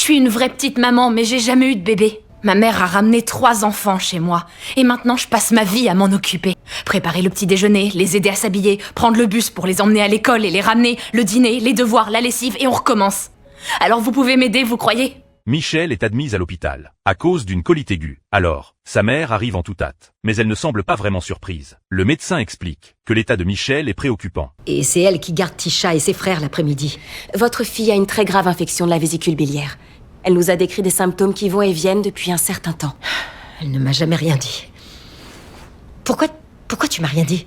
suis une vraie petite maman, mais j'ai jamais eu de bébé. Ma mère a ramené 3 enfants chez moi. Et maintenant, je passe ma vie à m'en occuper. Préparer le petit déjeuner, les aider à s'habiller, prendre le bus pour les emmener à l'école et les ramener, le dîner, les devoirs, la lessive, et on recommence. Alors vous pouvez m'aider, vous croyez ? Michelle est admise à l'hôpital, à cause d'une colite aiguë. Alors, sa mère arrive en toute hâte. Mais elle ne semble pas vraiment surprise. Le médecin explique que l'état de Michelle est préoccupant. Et c'est elle qui garde Tisha et ses frères l'après-midi. Votre fille a une très grave infection de la vésicule biliaire. Elle nous a décrit des symptômes qui vont et viennent depuis un certain temps. Elle ne m'a jamais rien dit. Pourquoi tu m'as rien dit?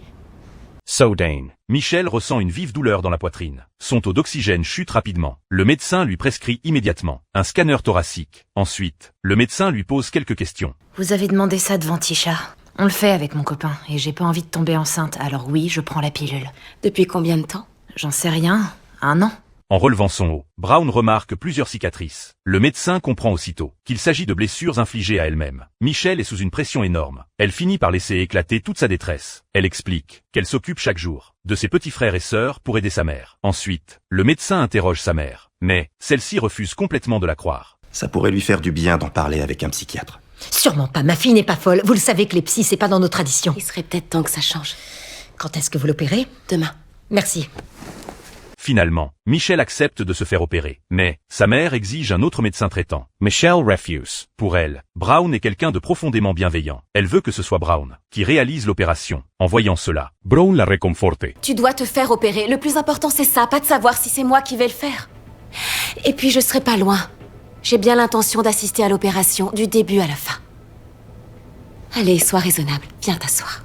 Soudain, Michelle ressent une vive douleur dans la poitrine. Son taux d'oxygène chute rapidement. Le médecin lui prescrit immédiatement un scanner thoracique. Ensuite, le médecin lui pose quelques questions. Vous avez demandé ça devant Tisha. On le fait avec mon copain, et j'ai pas envie de tomber enceinte, alors oui, je prends la pilule. Depuis combien de temps? J'en sais rien, 1 an. En relevant son haut, Brown remarque plusieurs cicatrices. Le médecin comprend aussitôt qu'il s'agit de blessures infligées à elle-même. Michelle est sous une pression énorme. Elle finit par laisser éclater toute sa détresse. Elle explique qu'elle s'occupe chaque jour de ses petits frères et sœurs pour aider sa mère. Ensuite, le médecin interroge sa mère, mais celle-ci refuse complètement de la croire. Ça pourrait lui faire du bien d'en parler avec un psychiatre. Sûrement pas, ma fille n'est pas folle. Vous le savez que les psys, c'est pas dans nos traditions. Il serait peut-être temps que ça change. Quand est-ce que vous l'opérez? Demain. Merci. Finalement, Michelle accepte de se faire opérer. Mais, sa mère exige un autre médecin traitant. Michelle refuse. Pour elle, Brown est quelqu'un de profondément bienveillant. Elle veut que ce soit Brown qui réalise l'opération. En voyant cela, Brown la réconforte. Tu dois te faire opérer. Le plus important, c'est ça, pas de savoir si c'est moi qui vais le faire. Et puis, je serai pas loin. J'ai bien l'intention d'assister à l'opération du début à la fin. Allez, sois raisonnable. Viens t'asseoir.